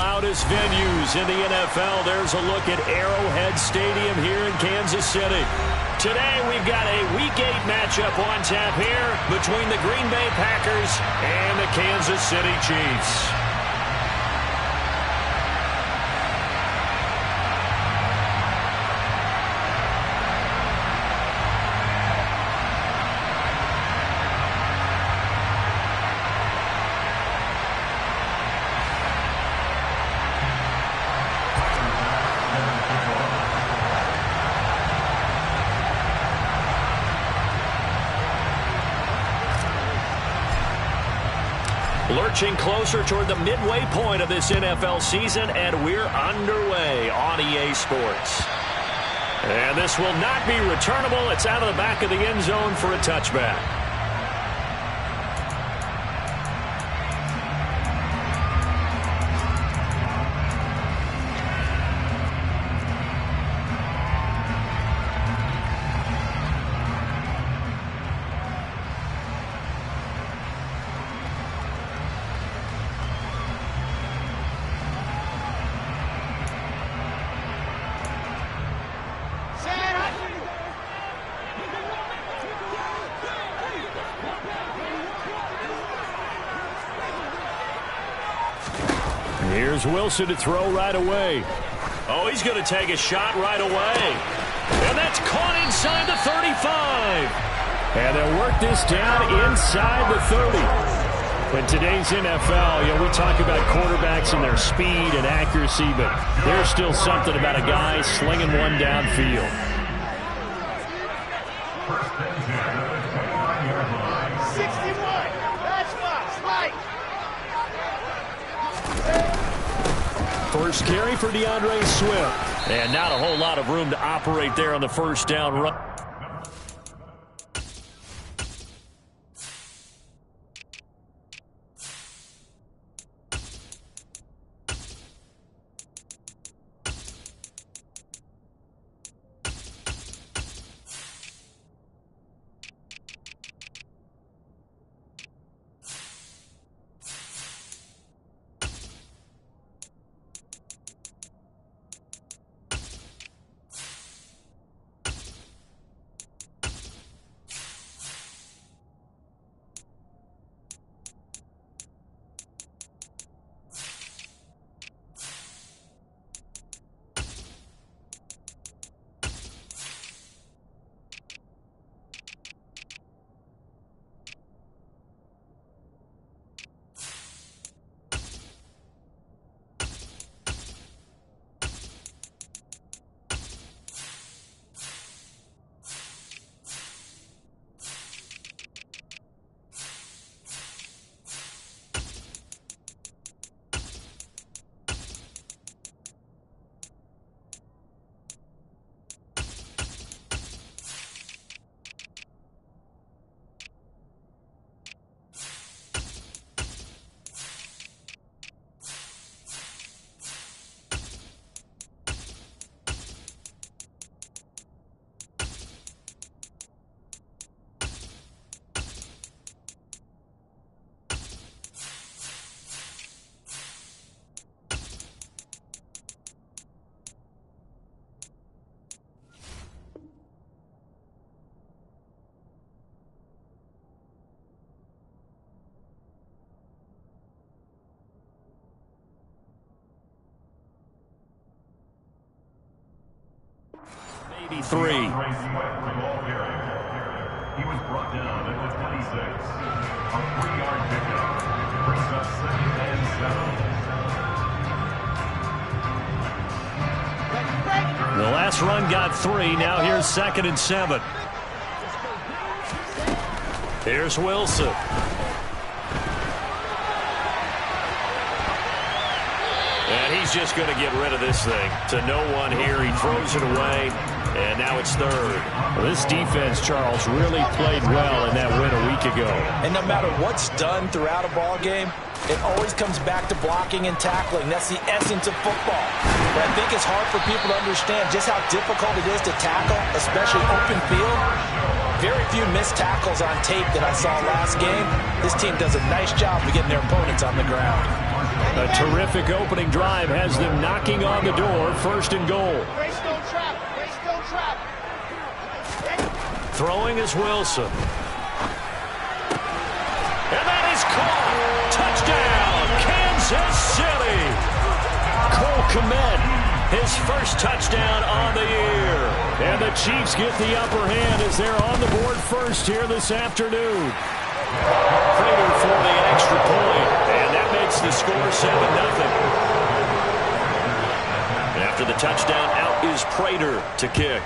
loudest venues in the NFL. There's a look at Arrowhead Stadium here in Kansas City. Today we've got a Week 8 matchup on tap here between the Green Bay Packers and the Kansas City Chiefs. Lurching closer toward the midway point of this NFL season, and we're underway on EA Sports. And this will not be returnable. It's out of the back of the end zone for a touchback. Here's Wilson to throw right away. Oh, he's going to take a shot right away. And that's caught inside the 35. And they'll work this down inside the 30. In today's NFL, we talk about quarterbacks and their speed and accuracy, but there's still something about a guy slinging one downfield. First carry for DeAndre Swift. And not a whole lot of room to operate there on the first down run. Three. He was brought down at the 26. A 3-yard pickup brings up 2nd and 7. The last run got 3. Now here's 2nd and 7. Here's Wilson. And he's just going to get rid of this thing to no one here. He throws it away, and now it's 3rd. Well, this defense, Charles, really played well in that win a week ago. And no matter what's done throughout a ball game, it always comes back to blocking and tackling. That's the essence of football. But I think it's hard for people to understand just how difficult it is to tackle, especially open field. Very few missed tackles on tape that I saw last game. This team does a nice job of getting their opponents on the ground. A terrific opening drive has them knocking on the door. First and goal. Throwing is Wilson. And that is caught. Touchdown, Kansas City. Cole Kmet, his first touchdown on the year. And the Chiefs get the upper hand as they're on the board first here this afternoon. Prater for the extra point. And that makes the score 7-0. After the touchdown, out is Prater to kick.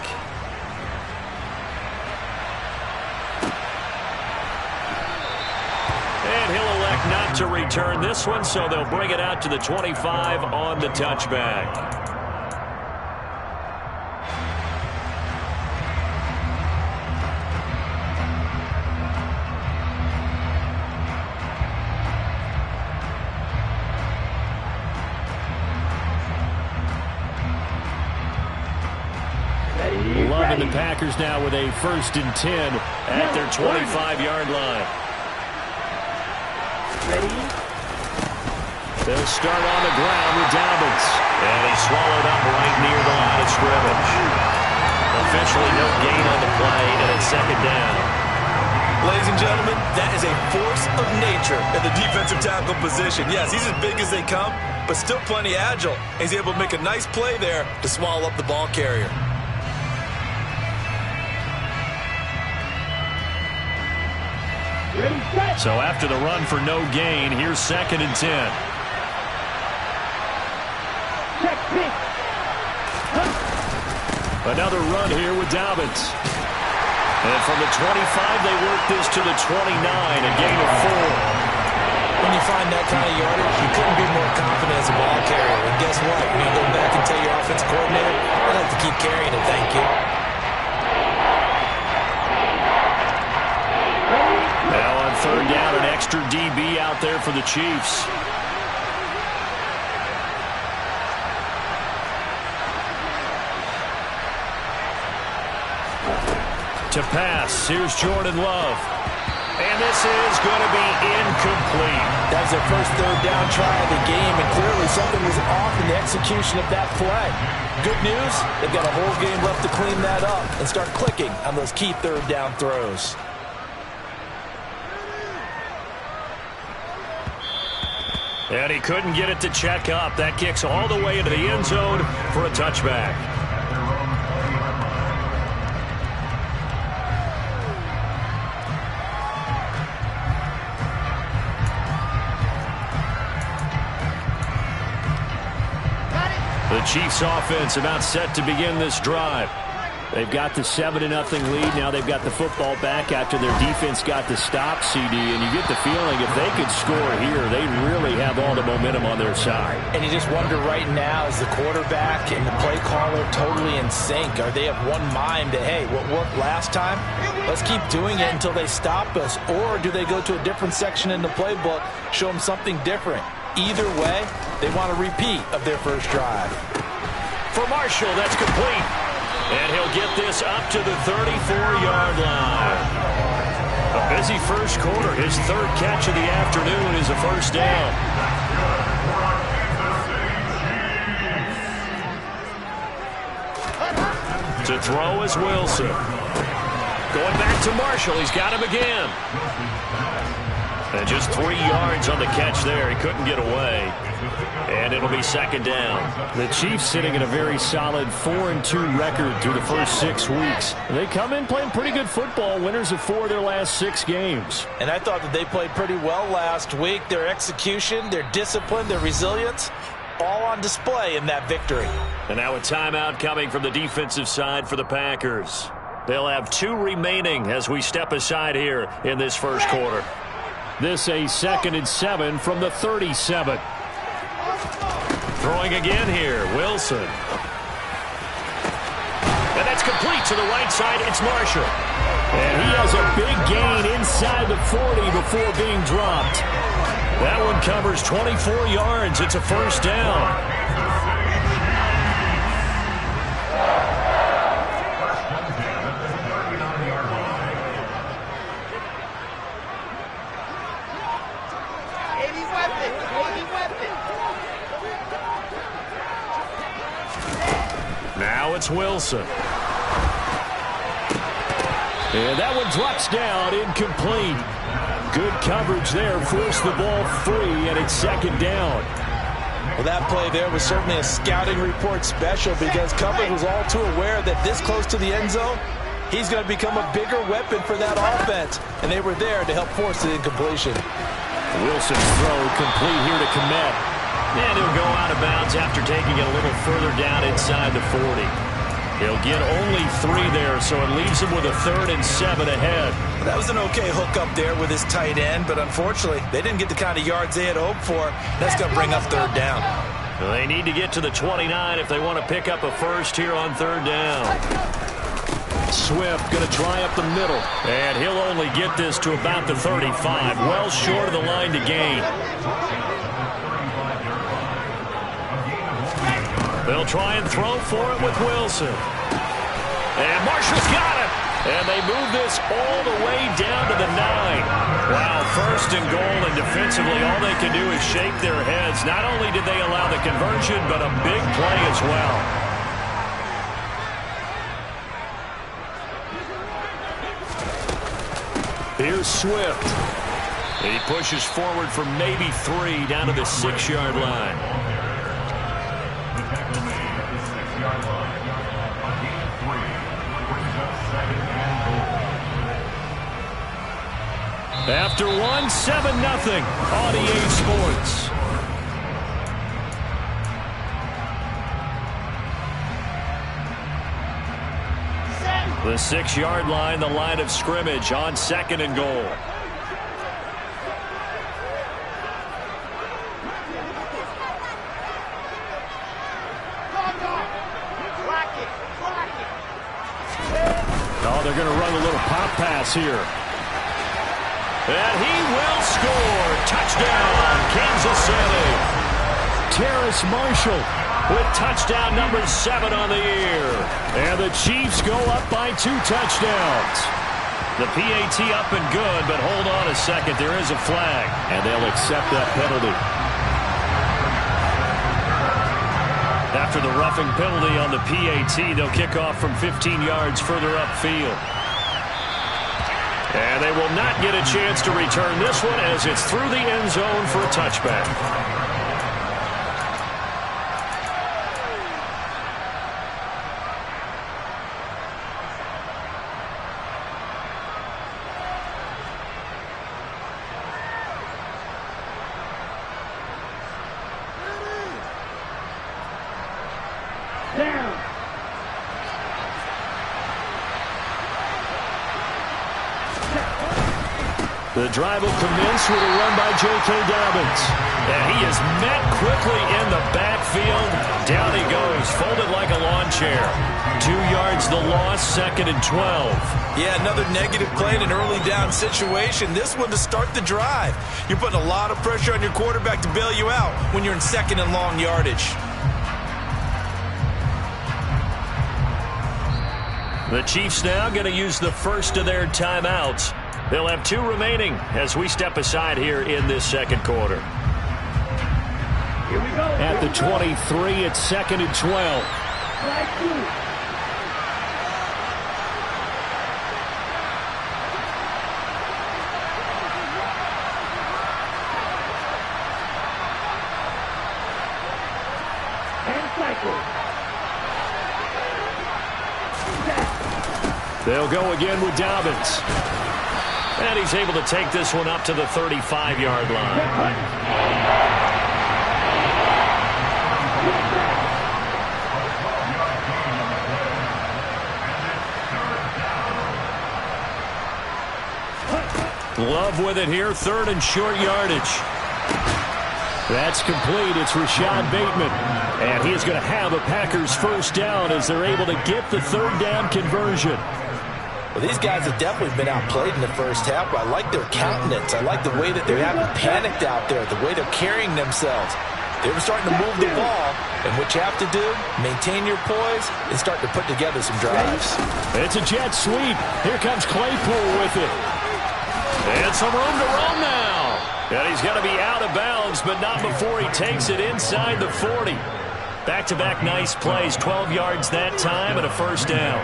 And he'll elect not to return this one, so they'll bring it out to the 25 on the touchback. Loving the Packers now with a 1st and 10 at their 25-yard line. They'll start on the ground with Dobbins. And he's swallowed up right near the line of scrimmage. Officially no gain on the play, and it's 2nd down. Ladies and gentlemen, that is a force of nature in the defensive tackle position. Yes, he's as big as they come, but still plenty agile. He's able to make a nice play there to swallow up the ball carrier. So after the run for no gain, here's 2nd and 10. Another run here with Dobbins. And from the 25, they work this to the 29, a gain of 4. When you find that kind of yardage, you couldn't be more confident as a ball carrier. And guess what? When you go back and tell your offensive coordinator, I'd like to keep carrying it, thank you. Now on 3rd down, an extra DB out there for the Chiefs. To pass, here's Jordan Love. And this is going to be incomplete. That was their first 3rd down try of the game, and clearly something was off in the execution of that play. Good news, they've got a whole game left to clean that up and start clicking on those key 3rd down throws. And he couldn't get it to check up. That kicks all the way into the end zone for a touchback. The Chiefs offense about set to begin this drive. They've got the 7-0 lead. Now they've got the football back after their defense got the stop, CD. And you get the feeling if they could score here, they really have all the momentum on their side. And you just wonder right now, is the quarterback and the play caller totally in sync? Are they of one mind that, hey, what worked last time, let's keep doing it until they stop us? Or do they go to a different section in the playbook, show them something different? Either way, they want a repeat of their first drive. For Marshall, that's complete. And he'll get this up to the 34-yard line. A busy first quarter. His 3rd catch of the afternoon is a 1st down. To throw is Wilson. Going back to Marshall. He's got him again. And just 3 yards on the catch there. He couldn't get away. And it'll be 2nd down. The Chiefs sitting at a very solid 4-2 record through the first 6 weeks. They come in playing pretty good football, winners of 4 of their last 6 games. And I thought that they played pretty well last week. Their execution, their discipline, their resilience, all on display in that victory. And now a timeout coming from the defensive side for the Packers. They'll have 2 remaining as we step aside here in this first quarter. This a 2nd and 7 from the 37. Throwing again here, Wilson. And that's complete to the right side. It's Marshall. And he has a big gain inside the 40 before being dropped. That one covers 24 yards. It's a 1st down. it's Wilson. And that one drops down, incomplete. Good coverage there, forced the ball free, and it's second down. Well, that play there was certainly a scouting report special because coverage was all too aware that this close to the end zone, he's going to become a bigger weapon for that offense. And they were there to help force the incompletion. Wilson's throw complete here to Kmet. And he'll go out of bounds after taking it a little further down inside the 40. He'll get only 3 there, so it leaves him with a 3rd and 7 ahead. That was an okay hook up there with his tight end, but unfortunately, they didn't get the kind of yards they had hoped for. That's going to bring up 3rd down. Well, they need to get to the 29 if they want to pick up a first here on 3rd down. Swift going to try up the middle, and he'll only get this to about the 35, well short of the line to gain. They'll try and throw for it with Wilson. And Marshall's got it. And they move this all the way down to the 9. Wow, 1st and goal, and defensively all they can do is shake their heads. Not only did they allow the conversion, but a big play as well. Here's Swift. He pushes forward for maybe 3 down to the 6-yard line. After 1, 7-0 on EA Sports. The 6-yard line, the line of scrimmage on 2nd and goal. Oh, they're going to run a little pop pass here. And he will score. Touchdown, Kansas City. Terrace Marshall with touchdown number 7 on the year. And the Chiefs go up by 2 touchdowns. The PAT up and good, but hold on a second. There is a flag. And they'll accept that penalty. After the roughing penalty on the PAT, they'll kick off from 15 yards further upfield. And they will not get a chance to return this one as it's through the end zone for a touchback. The drive will commence with a run by J.K. Dobbins. And he is met quickly in the backfield. Down he goes, folded like a lawn chair. 2 yards the loss, 2nd and 12. Yeah, another negative play in an early down situation. This one to start the drive. You're putting a lot of pressure on your quarterback to bail you out when you're in 2nd and long yardage. The Chiefs now going to use the first of their timeouts. They'll have 2 remaining as we step aside here in this 2nd quarter. Here we go. At the 23, it's 2nd and 12. And cycle. They'll go again with Dobbins. And he's able to take this one up to the 35-yard line. Love with it here, 3rd and short yardage. That's complete. It's Rashad Bateman. And he is going to have a Packers first down as they're able to get the 3rd down conversion. Well, these guys have definitely been outplayed in the first half, but I like their countenance. I like the way that they haven't panicked out there, the way they're carrying themselves. They were starting to move the ball, and what you have to do, maintain your poise and start to put together some drives. It's a jet sweep. Here comes Claypool with it. And some room to roam now. And he's going to be out of bounds, but not before he takes it inside the 40. Back-to-back nice plays, 12 yards that time and a first down.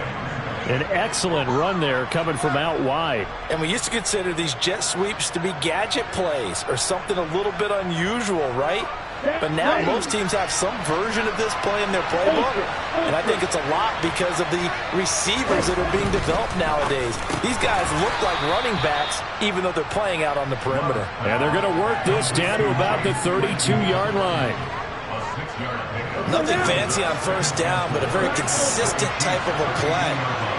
An excellent run there coming from out wide. And we used to consider these jet sweeps to be gadget plays or something a little bit unusual, right? But now most teams have some version of this play in their playbook, and I think it's a lot because of the receivers that are being developed nowadays. These guys look like running backs, even though they're playing out on the perimeter. And they're going to work this down to about the 32-yard line. Nothing fancy on first down, but a very consistent type of a play.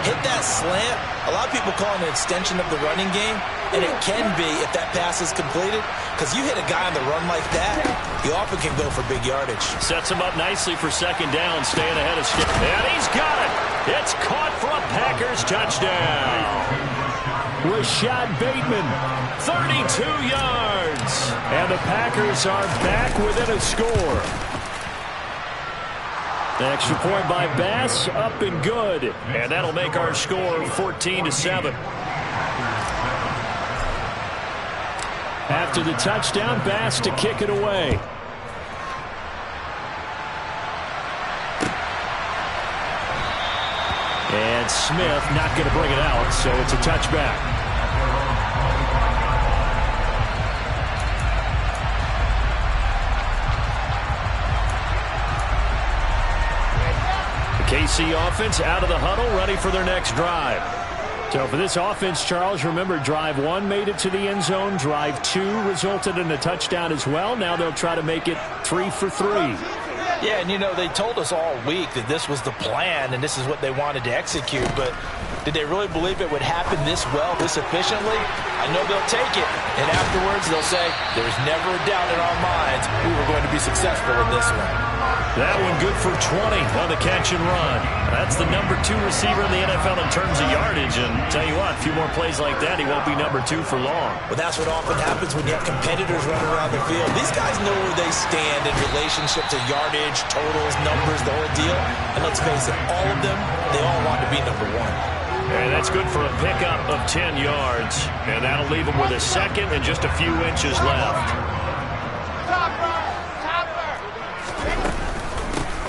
Hit that slant. A lot of people call it an extension of the running game, and it can be if that pass is completed, because you hit a guy on the run like that, you often can go for big yardage. Sets him up nicely for second down, staying ahead of Skip. And he's got it. It's caught for a Packers touchdown. Rashad Bateman, 32 yards. And the Packers are back within a score. The extra point by Bass, up and good. And that'll make our score 14-7. After the touchdown, Bass to kick it away. And Smith not going to bring it out, so it's a touchback. KC offense out of the huddle, ready for their next drive. So for this offense, Charles, remember drive 1 made it to the end zone. Drive 2 resulted in a touchdown as well. Now they'll try to make it 3 for 3. Yeah, and you know, they told us all week that this was the plan and this is what they wanted to execute, but did they really believe it would happen this well, this efficiently? I know they'll take it, and afterwards they'll say, there's never a doubt in our minds we were going to be successful in this one. That one good for 20 on the catch and run. That's the number 2 receiver in the NFL in terms of yardage, and tell you what, a few more plays like that, he won't be number 2 for long. But that's what often happens when you have competitors running around the field. These guys know where they stand in relationship to yardage, totals, numbers, the whole deal. And let's face it, all of them, they all want to be number 1. And that's good for a pickup of 10 yards. And that'll leave them with a second and just a few inches left.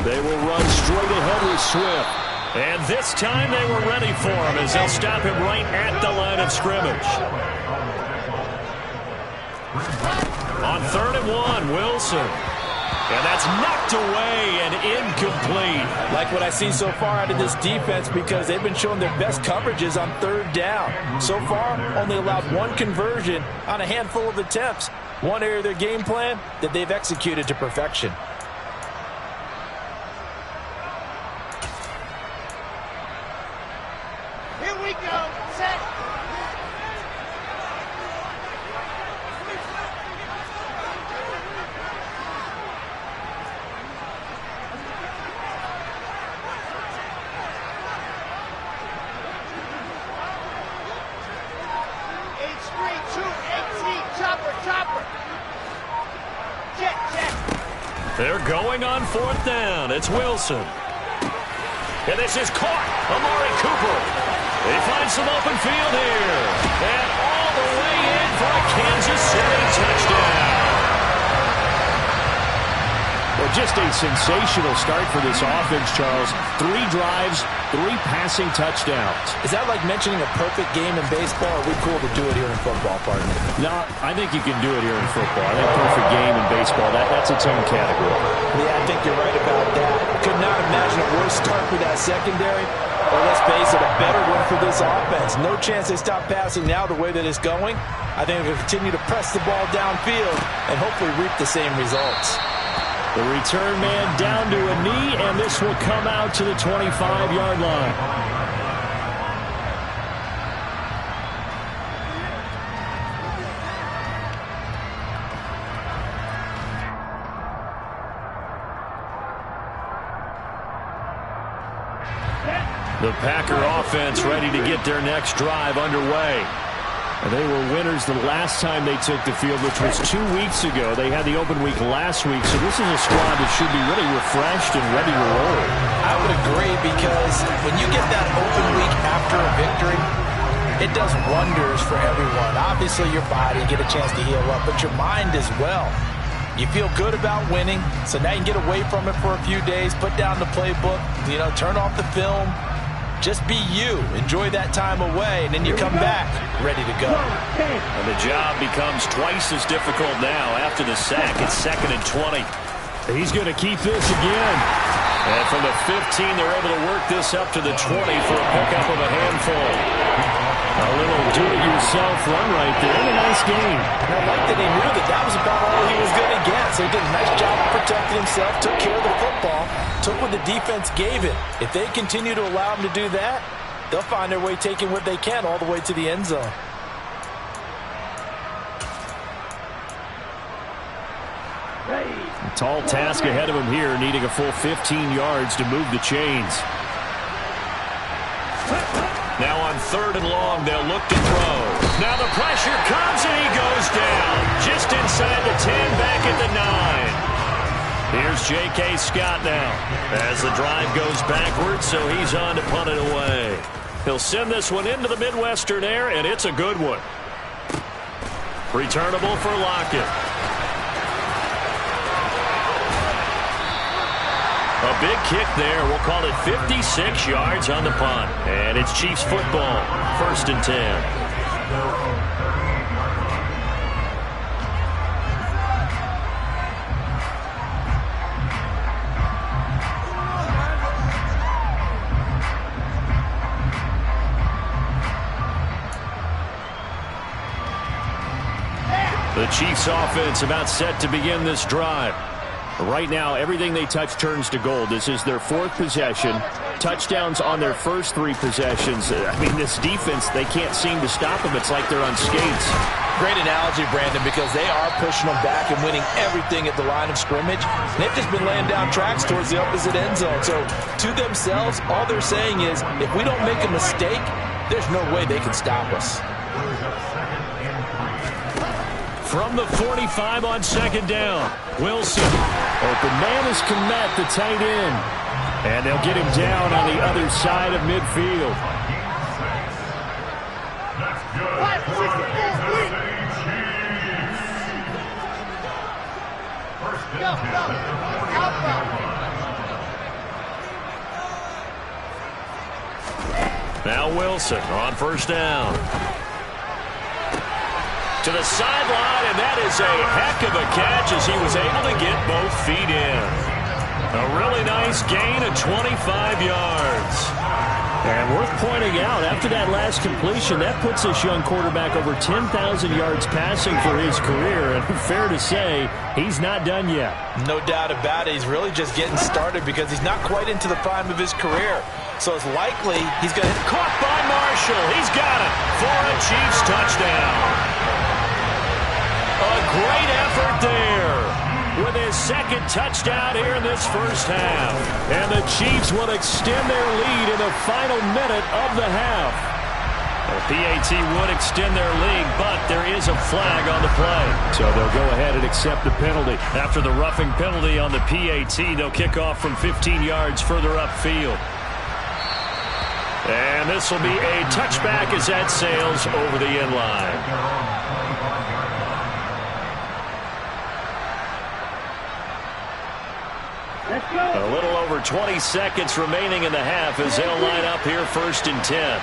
They will run straight ahead with Swift. And this time they were ready for him as they'll stop him right at the line of scrimmage. On 3rd and 1, Wilson. And that's knocked away and incomplete. Like what I see so far out of this defense, because they've been showing their best coverages on 3rd down. So far, only allowed 1 conversion on a handful of attempts. One area of their game plan that they've executed to perfection. Here we go. Set. They're going on 4th down. It's Wilson. And this is caught. Amari Cooper. He finds some open field here. And all the way in for a Kansas City touchdown. Well, just a sensational start for this offense, Charles. 3 drives, 3 passing touchdowns. Is that like mentioning a perfect game in baseball, or are we cool to do it here in football, partner? No, I think you can do it here in football. I think perfect game in baseball, that's its own category. Yeah, I think you're right about that. Could not imagine a worse start for that secondary. Or let's face it, a better one for this offense. No chance they stop passing now the way that it's going. I think they'll continue to press the ball downfield and hopefully reap the same results. The return man down to a knee, and this will come out to the 25-yard line. The Packer offense ready to get their next drive underway. And they were winners the last time they took the field, which was 2 weeks ago. They had the open week last week, so this is a squad that should be really refreshed and ready to roll. I would agree, because when you get that open week after a victory, it does wonders for everyone. Obviously, your body, get a chance to heal up, but your mind as well. You feel good about winning, so now you can get away from it for a few days, put down the playbook, turn off the film. Just be you. Enjoy that time away, and then you come back ready to go. And the job becomes twice as difficult now after the sack. It's 2nd and 20. He's going to keep this again. And from the 15, they're able to work this up to the 20 for a pickup of a handful. A little do-it-yourself run right there, and a nice game. I like that he knew that was about all he was going to get. So he did a nice job of protecting himself, took care of the football, took what the defense gave him. If they continue to allow him to do that, they'll find their way taking what they can all the way to the end zone. A tall task ahead of him here, needing a full 15 yards to move the chains. Now on 3rd and long, they'll look to throw. Now the pressure comes, and he goes down. Just inside the 10, back at the 9. Here's J.K. Scott now as the drive goes backwards, so he's on to punt it away. He'll send this one into the Midwestern air, and it's a good one. Returnable for Lockett. A big kick there. We'll call it 56 yards on the punt. And it's Chiefs football. 1st and 10. The Chiefs offense about set to begin this drive. Right now, everything they touch turns to gold. This is their 4th possession. Touchdowns on their first 3 possessions. I mean, this defense, they can't seem to stop them. It's like they're on skates. Great analogy, Brandon, because they are pushing them back and winning everything at the line of scrimmage. They've just been laying down tracks towards the opposite end zone. So, to themselves, all they're saying is, if we don't make a mistake, there's no way they can stop us. From the 45 on 2nd down, Wilson. Open man is Kmet, the tight end. And they'll get him down on the other side of midfield. Now Wilson on 1st down. To the sideline, and that is a heck of a catch as he was able to get both feet in. A really nice gain of 25 yards. And worth pointing out, after that last completion, that puts this young quarterback over 10,000 yards passing for his career. And fair to say, he's not done yet. No doubt about it. He's really just getting started because he's not quite into the prime of his career. So it's likely he's going to get caught by Marshall. He's got it for a Chiefs touchdown. A great effort there with his 2nd touchdown here in this first half. And the Chiefs will extend their lead in the final minute of the half. The PAT would extend their lead, but there is a flag on the play. So they'll go ahead and accept the penalty. After the roughing penalty on the PAT, they'll kick off from 15 yards further upfield. And this will be a touchback as that sails over the end line. A little over 20 seconds remaining in the half as they'll line up here 1st and 10.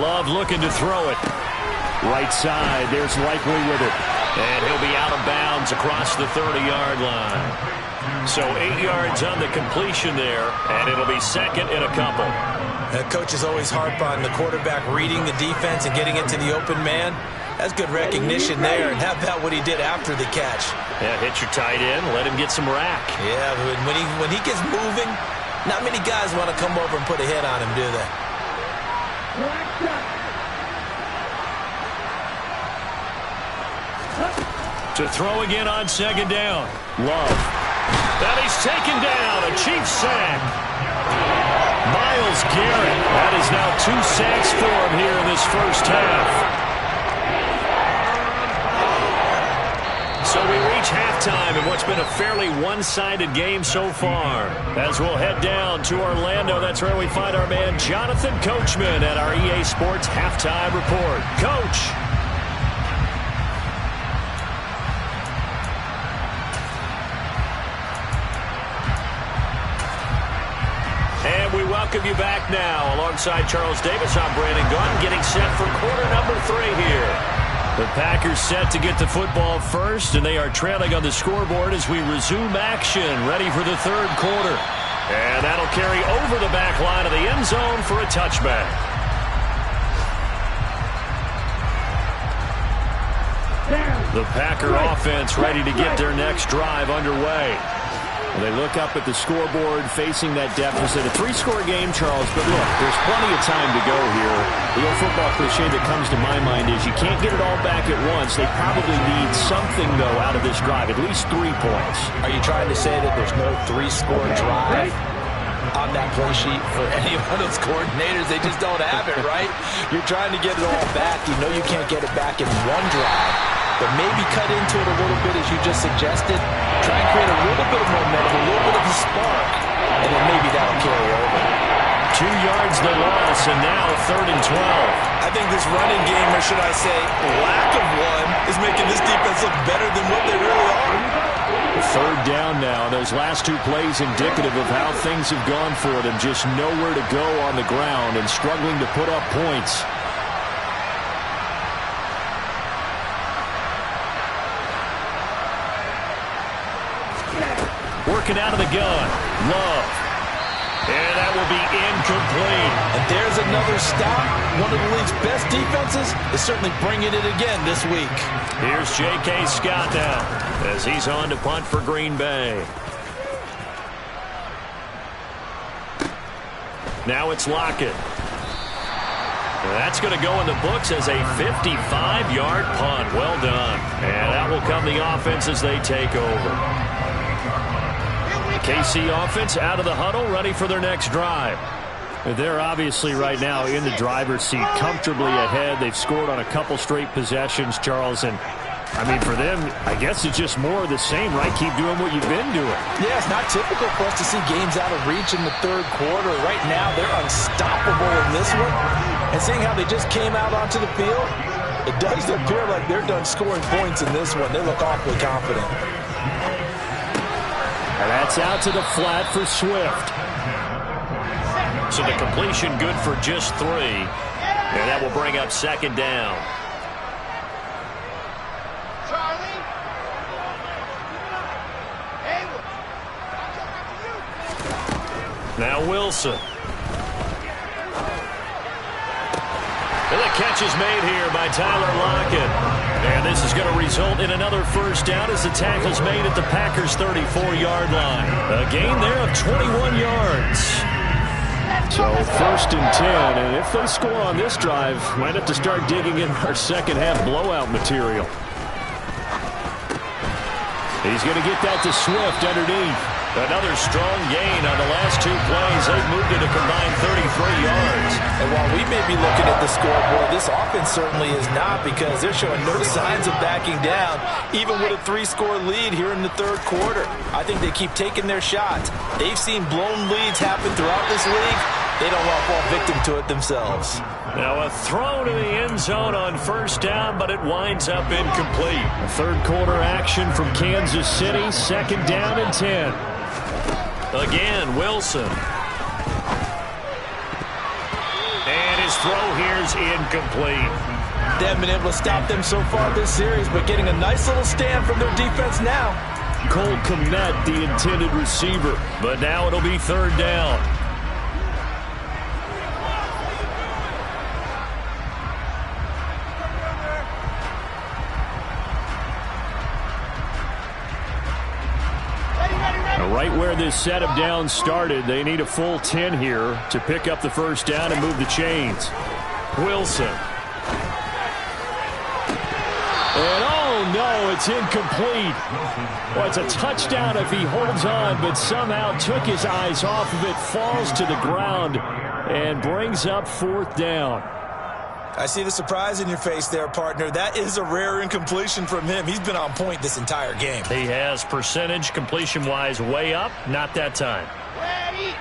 Love looking to throw it. Right side, there's Likely with it. And he'll be out of bounds across the 30-yard line. So 8 yards on the completion there, and it'll be 2nd and a couple. Coaches always harp on the quarterback reading the defense and getting into the open man. That's good recognition there. And how about what he did after the catch? Yeah, hit your tight end, let him get some rack. Yeah, when he gets moving, not many guys want to come over and put a hit on him, do they? To throw again on 2nd down. Love. And he's taken down. A Chiefs sack. Myles Garrett. That is now 2 sacks for him here in this first half. So we reach halftime in what's been a fairly one-sided game so far. As we'll head down to Orlando, that's where we find our man Jonathan Coachman at our EA Sports Halftime Report. Coach. And we welcome you back now. Alongside Charles Davis, I'm Brandon Gaudin, getting set for quarter number 3 here. The Packers set to get the football first, and they are trailing on the scoreboard as we resume action, ready for the third quarter. And that'll carry over the back line of the end zone for a touchback. The Packer offense ready to get their next drive underway. They look up at the scoreboard facing that deficit. A 3-score game, Charles, but look, there's plenty of time to go here. The old football cliche that comes to my mind is you can't get it all back at once. They probably need something, though, out of this drive, at least 3 points. Are you trying to say that there's no 3-score drive on that play sheet for any one of those coordinators? They just don't have it, right? You're trying to get it all back. You know you can't get it back in one drive. But maybe cut into it a little bit, as you just suggested. Try and create a little bit of momentum, a little bit of a spark, and then maybe that'll carry over. 2 yards the loss, and now 3rd and 12. I think this running game, or should I say lack of one, is making this defense look better than what they really are. 3rd down now. Those last 2 plays indicative of how things have gone for them. Just nowhere to go on the ground and struggling to put up points. Working out of the gun. Love. And that will be incomplete. And there's another stop. One of the league's best defenses is certainly bringing it again this week. Here's J.K. Scott now as he's on to punt for Green Bay. Now it's Lockett. That's going to go in the books as a 55-yard punt. Well done. And that will come the offense as they take over. KC offense out of the huddle, ready for their next drive. They're obviously right now in the driver's seat, comfortably ahead. They've scored on a couple straight possessions, Charles. And, I mean, for them, I guess it's just more of the same, right? Keep doing what you've been doing. Yeah, it's not typical for us to see games out of reach in the third quarter. Right now, they're unstoppable in this one. And seeing how they just came out onto the field, it does appear like they're done scoring points in this one. They look awfully confident. And that's out to the flat for Swift. So the completion good for just 3. And that will bring up 2nd down. Now Wilson. And the catch is made here by Tyler Lockett. And this is going to result in another first down as the tackle's made at the Packers' 34-yard line. A gain there of 21 yards. So 1st and 10, and if they score on this drive, might have to start digging in our second-half blowout material. He's going to get that to Swift underneath. Another strong gain on the last 2 plays. They've moved it a combined 33 yards. And while we may be looking at the scoreboard, this offense certainly is not, because they're showing no signs of backing down, even with a 3-score lead here in the third quarter. I think they keep taking their shots. They've seen blown leads happen throughout this league. They don't want to fall victim to it themselves. Now a throw to the end zone on 1st down, but it winds up incomplete. Third quarter action from Kansas City, 2nd down and 10. Again, Wilson. And his throw here is incomplete. They haven't been able to stop them so far this series, but getting a nice little stand from their defense now. Cole Kmet, the intended receiver. But now it'll be 3rd down. Right where this set of downs started, they need a full 10 here to pick up the first down and move the chains. Wilson. And oh no, it's incomplete. Well, it's a touchdown if he holds on, but somehow took his eyes off of it, falls to the ground, and brings up 4th down. I see the surprise in your face there, partner. That is a rare incompletion from him. He's been on point this entire game. He has percentage completion-wise way up. Not that time. Ready.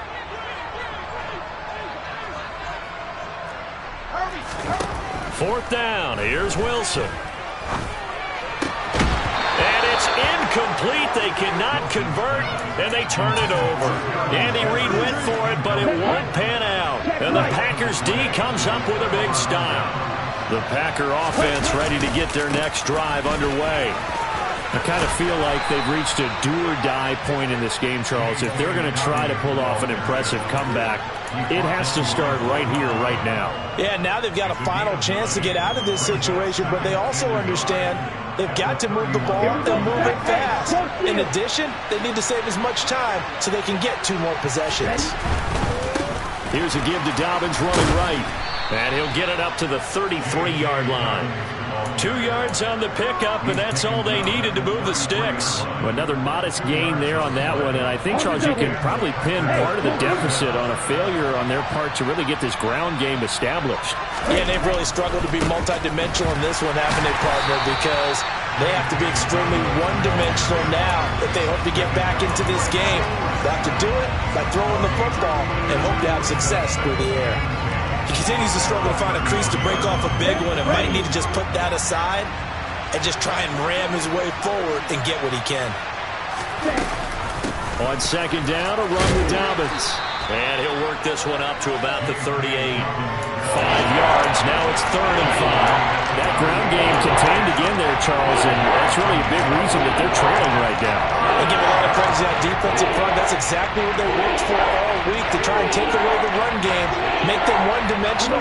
Fourth down. Here's Wilson. And it's incomplete. They cannot convert, and they turn it over. Andy Reid went for it, but it won't pan out. And the Packers D comes up with a big stop. The Packer offense ready to get their next drive underway. I kind of feel like they've reached a do-or-die point in this game, Charles. If they're going to try to pull off an impressive comeback, it has to start right here, right now. Yeah, now they've got a final chance to get out of this situation, but they also understand they've got to move the ball and move it fast. In addition, they need to save as much time so they can get 2 more possessions. Here's a give to Dobbins running right, and he'll get it up to the 33-yard line. 2 yards on the pickup, and that's all they needed to move the sticks. Another modest gain there on that one, and I think, Charles, you can probably pin part of the deficit on a failure on their part to really get this ground game established. Yeah, they've really struggled to be multidimensional in this one, haven't they, partner, because they have to be extremely one-dimensional now if they hope to get back into this game. They have to do it by throwing the football and hope to have success through the air. He continues to struggle to find a crease to break off a big one and might need to just put that aside and just try and ram his way forward and get what he can. On second down, a run with Dobbins. And he'll work this one up to about the 38. 5 yards, now it's 3rd and 5. That ground game contained again there, Charles, and that's really a big reason that they're trailing right now. They give a lot of credit to that defensive front. That's exactly what they worked for all week, to try and take away the run game, make them one-dimensional.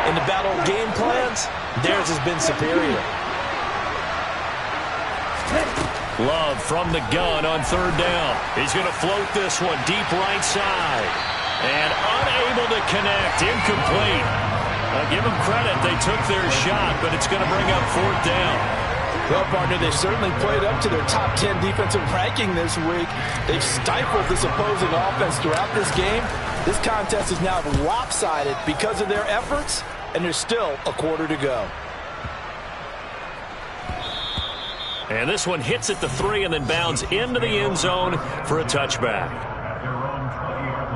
In the battle of game plans, theirs has been superior. Love from the gun on 3rd down. He's going to float this one deep right side. And unable to connect, incomplete. Give them credit, they took their shot, but it's going to bring up 4th down. Well, partner, they've certainly played up to their top 10 defensive ranking this week. They've stifled this opposing offense throughout this game. This contest is now lopsided because of their efforts, and there's still a quarter to go. And this one hits at the 3 and then bounds into the end zone for a touchback. At their own 20-yard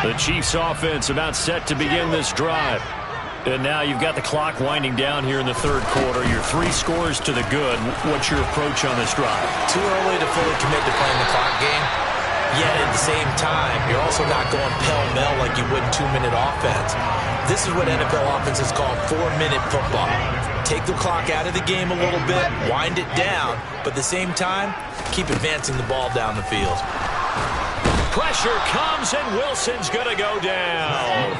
line. The Chiefs offense about set to begin this drive. And now you've got the clock winding down here in the 3rd quarter. Your 3 scores to the good. What's your approach on this drive? Too early to fully commit to playing the clock game. Yet at the same time, you're also not going pell-mell like you would 2-minute offense. This is what NFL offenses call 4-minute football. Take the clock out of the game a little bit, wind it down, but at the same time, keep advancing the ball down the field. Pressure comes, and Wilson's going to go down.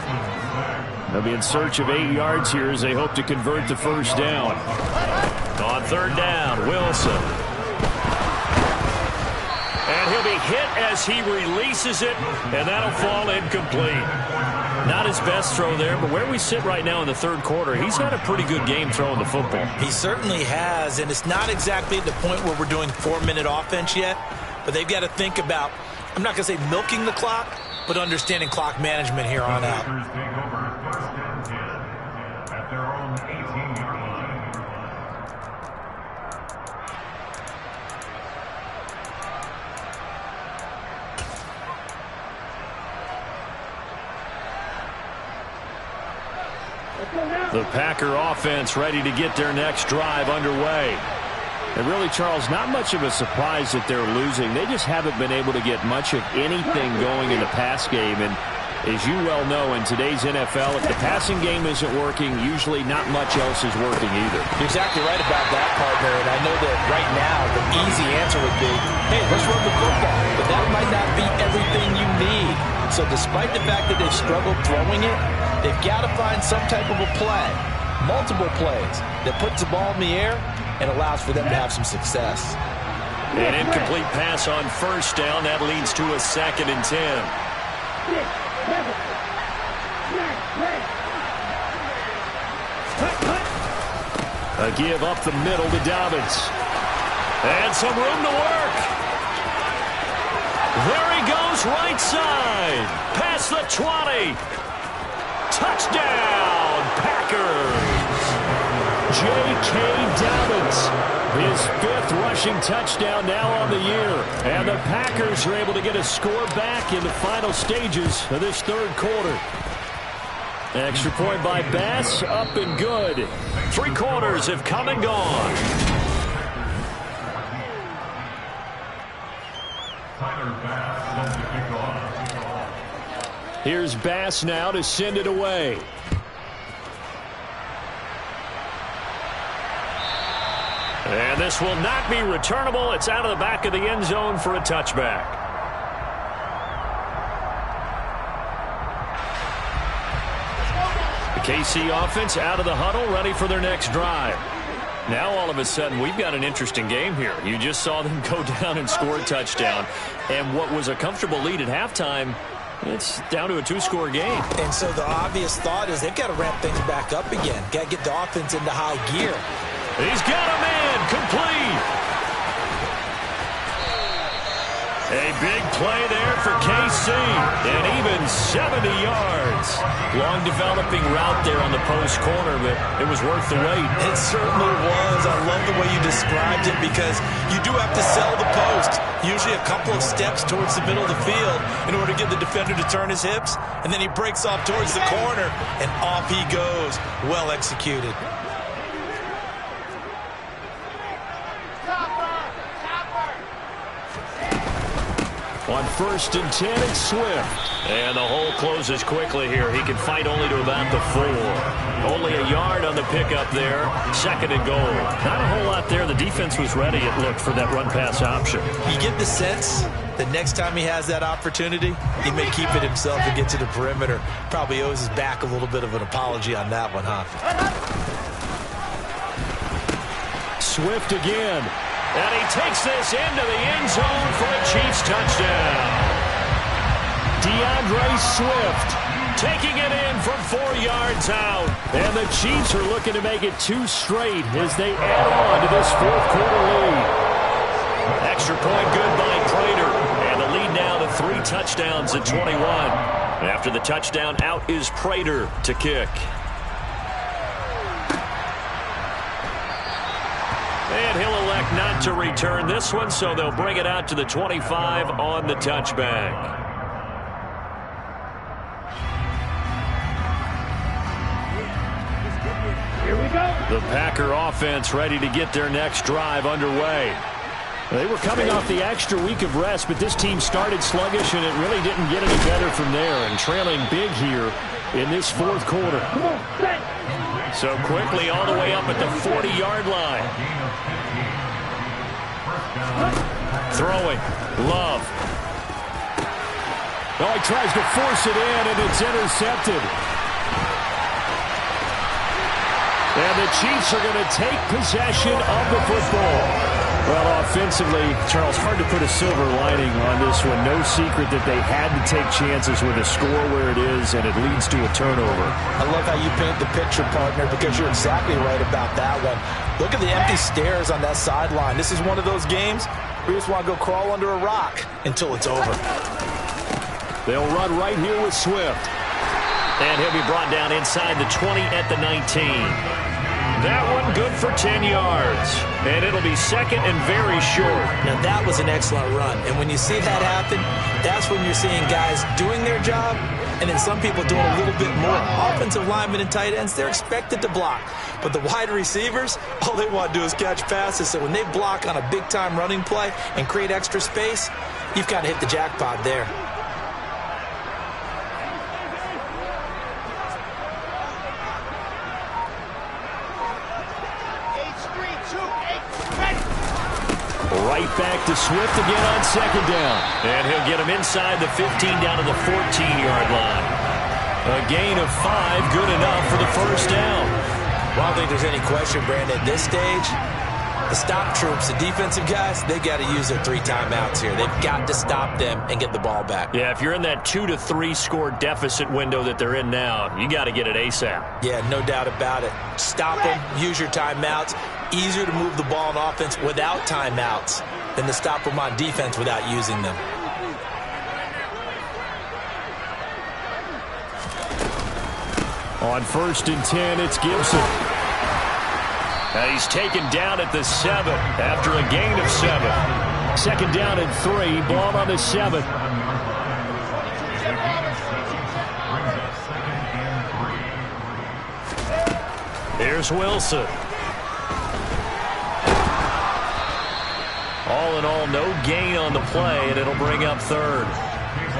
They'll be in search of 8 yards here as they hope to convert the 1st down. On 3rd down, Wilson. And he'll be hit as he releases it, and that'll fall incomplete. Not his best throw there, but where we sit right now in the 3rd quarter, he's had a pretty good game throwing the football. He certainly has, and it's not exactly at the point where we're doing 4-minute offense yet, but they've got to think about, I'm not going to say milking the clock, but understanding clock management here on out. Packers take over 1st and 10 at their own 18-yard line. The Packer offense ready to get their next drive underway. And really, Charles, not much of a surprise that they're losing. They just haven't been able to get much of anything going in the pass game. And as you well know, in today's NFL, if the passing game isn't working, usually not much else is working either. You're exactly right about that, partner. And I know that right now the easy answer would be, hey, let's run the football. But that might not be everything you need. So despite the fact that they've struggled throwing it, they've got to find some type of a play, multiple plays, that puts the ball in the air and allows for them to have some success. An incomplete pass on 1st down. That leads to a 2nd and 10. A give up the middle to Dobbins. And some room to work. There he goes. goes right side. Past the 20. Touchdown, Packers. J.K. Dobbins, his 5th rushing touchdown now on the year. And the Packers are able to get a score back in the final stages of this 3rd quarter. Extra point by Bass, up and good. 3 quarters have come and gone. Tyler Bass wants to kick off. Here's Bass now to send it away. And this will not be returnable. It's out of the back of the end zone for a touchback. The KC offense out of the huddle, ready for their next drive. Now all of a sudden we've got an interesting game here. You just saw them go down and score a touchdown. And what was a comfortable lead at halftime, it's down to a 2-score game. And so the obvious thought is they've got to ramp things back up again. Got to get the offense into high gear. He's got a man complete. A big play there for KC, and even 70 yards. Long developing route there on the post corner, but it was worth the wait. It certainly was. I love the way you described it because you do have to sell the post. Usually a couple of steps towards the middle of the field in order to get the defender to turn his hips, and then he breaks off towards the corner, and off he goes. Well executed. On 1st and 10, it's Swift. And the hole closes quickly here. He can fight only to about the 4. Only a yard on the pickup there. 2nd and goal. Not a whole lot there. The defense was ready, it looked, for that run-pass option. You get the sense that next time he has that opportunity, he may keep it himself and get to the perimeter. Probably owes his back a little bit of an apology on that one, huh? Swift again. And he takes this into the end zone for a Chiefs touchdown. DeAndre Swift taking it in from 4 yards out. And the Chiefs are looking to make it 2 straight as they add on to this 4th quarter lead. Extra point good by Prater. And the lead now to 3 touchdowns at 21. After the touchdown, out is Prater to kick. And he'll elect not to return this one, so they'll bring it out to the 25 on the touchback. Here we go. The Packer offense ready to get their next drive underway. They were coming off the extra week of rest, but this team started sluggish, and it really didn't get any better from there, and trailing big here in this 4th quarter. Come on, set. So quickly all the way up at the 40-yard line. Throwing. Love. Oh, he tries to force it in, and it's intercepted. And the Chiefs are going to take possession of the football. Well, offensively, Charles, hard to put a silver lining on this one. No secret that they had to take chances with a score where it is, and it leads to a turnover. I love how you paint the picture, partner, because you're exactly right about that one. Look at the empty stares on that sideline. This is one of those games where you just want to go crawl under a rock until it's over. They'll run right here with Swift. And he'll be brought down inside the 20 at the 19. That one good for 10 yards. And it'll be 2nd and very short. Now, that was an excellent run. And when you see that happen, that's when you're seeing guys doing their job and then some people doing a little bit more. Offensive linemen and tight ends, they're expected to block. But the wide receivers, all they want to do is catch passes. So when they block on a big-time running play and create extra space, you've got to hit the jackpot there. Right back to Swift again on 2nd down. And he'll get him inside the 15 down to the 14-yard line. A gain of 5, good enough for the 1st down. Well, I don't think there's any question, Brandon, at this stage, the stop troops, the defensive guys, they got to use their 3 timeouts here. They've got to stop them and get the ball back. Yeah, if you're in that 2 to 3 score deficit window that they're in now, you got to get it ASAP. Yeah, no doubt about it. Stop them, use your timeouts. Easier to move the ball on offense without timeouts than to stop them on defense without using them. On 1st and 10, it's Gibson. He's taken down at the 7 after a gain of 7. 2nd down and 3, ball on the 7. Here's Wilson. All in all, no gain on the play, and it'll bring up 3rd.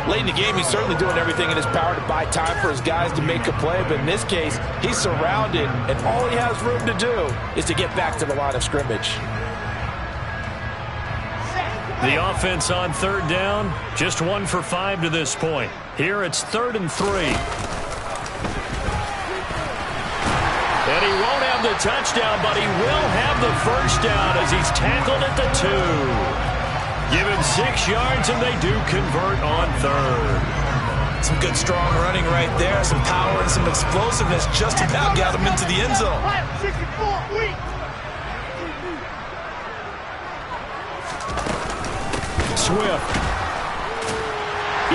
Late in the game, he's certainly doing everything in his power to buy time for his guys to make a play, but in this case, he's surrounded, and all he has room to do is to get back to the line of scrimmage. The offense on 3rd down, just 1 for 5 to this point. Here it's 3rd and 3. And he won't have the touchdown, but he will have the 1st down as he's tackled at the 2. Give him 6 yards, and they do convert on 3rd. Some good, strong running right there. Some power and some explosiveness just about got him into the end zone. 64, weak. Swift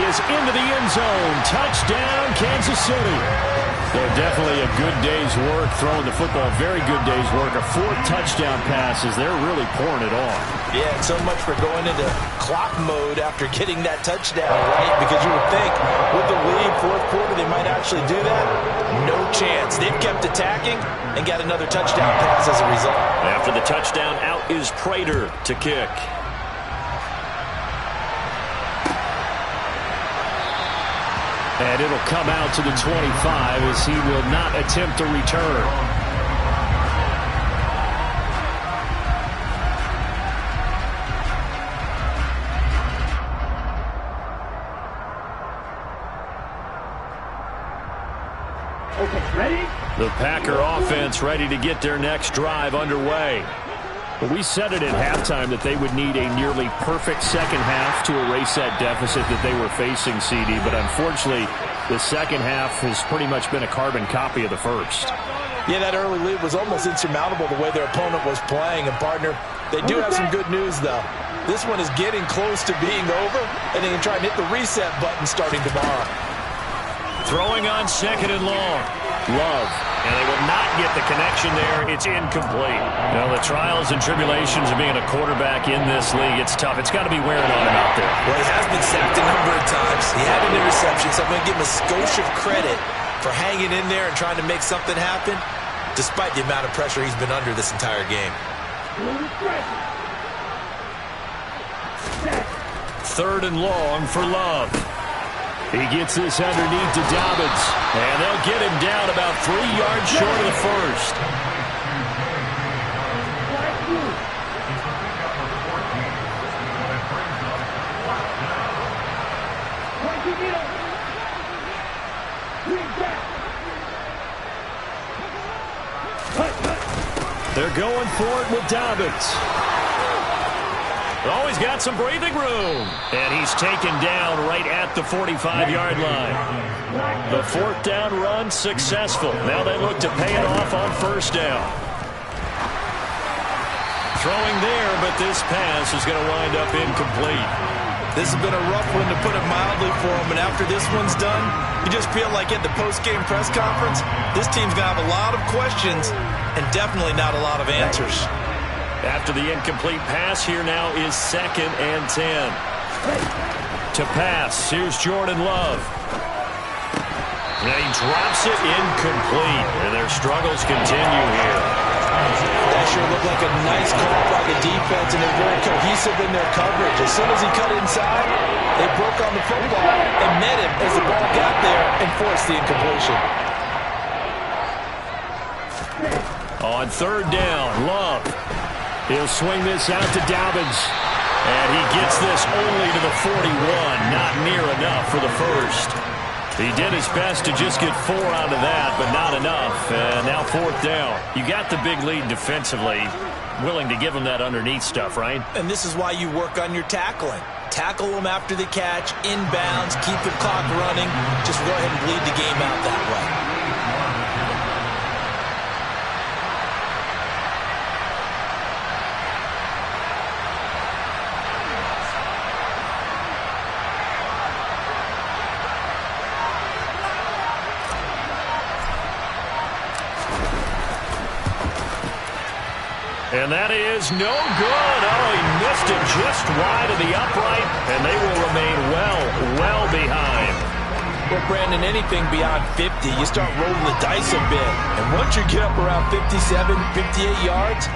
is into the end zone. Touchdown, Kansas City. So definitely a good day's work throwing the football. Very good day's work. A 4th touchdown pass as they're really pouring it on. Yeah, and so much for going into clock mode after getting that touchdown, right? Because you would think with the lead, 4th quarter, they might actually do that. No chance. They've kept attacking and got another touchdown pass as a result. After the touchdown, out is Prater to kick. And it'll come out to the 25 as he will not attempt a return. Okay, ready? The Packer offense ready to get their next drive underway. We said it at halftime that they would need a nearly perfect second half to erase that deficit that they were facing, CD. But unfortunately, the second half has pretty much been a carbon copy of the first. Yeah, that early lead was almost insurmountable the way their opponent was playing. And, partner, they do have some good news, though. This one is getting close to being over, and they can try and hit the reset button starting tomorrow. Throwing on 2nd and long. Love. And they will not get the connection there. It's incomplete. Now, the trials and tribulations of being a quarterback in this league, it's tough. It's got to be wearing on him out there. Well, he has been sacked a number of times. He had an interception, so I'm going to give him a skosh of credit for hanging in there and trying to make something happen, despite the amount of pressure he's been under this entire game. 3rd and long for Love. He gets this underneath to Dobbins, and they'll get him down about 3 yards short of the 1st. They're going for it with Dobbins. Always got some breathing room. And he's taken down right at the 45-yard line. The 4th down run successful. Now they look to pay it off on 1st down. Throwing there, but this pass is going to wind up incomplete. This has been a rough one, to put it mildly, for him. And after this one's done, you just feel like at the post-game press conference, this team's going to have a lot of questions and definitely not a lot of answers. After the incomplete pass, here now is 2nd and 10. To pass, here's Jordan Love. And he drops it incomplete. And their struggles continue here. That sure looked like a nice call by the defense, and they're very cohesive in their coverage. As soon as he cut inside, they broke on the football and met him as the ball got there and forced the incompletion. On 3rd down, Love. He'll swing this out to Dobbins. And he gets this only to the 41. Not near enough for the 1st. He did his best to just get 4 out of that, but not enough. And now 4th down. You got the big lead defensively. Willing to give him that underneath stuff, right? And this is why you work on your tackling. Tackle them after the catch, inbounds, keep the clock running. Just go ahead and bleed the game out that way. And that is no good. Oh, he missed it just wide of the upright, and they will remain well behind. Well, Brandon, anything beyond 50, you start rolling the dice a bit. And once you get up around 57, 58 yards,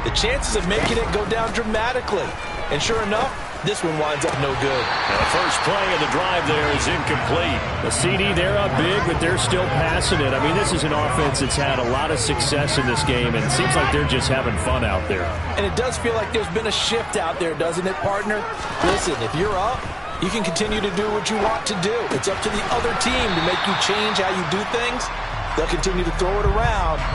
the chances of making it go down dramatically. And sure enough, this one winds up no good. And the first play of the drive there is incomplete. The CD, they're up big, but they're still passing it. I mean, this is an offense that's had a lot of success in this game, and it seems like they're just having fun out there. And it does feel like there's been a shift out there, doesn't it, partner? Listen, if you're up, you can continue to do what you want to do. It's up to the other team to make you change how you do things. They'll continue to throw it around.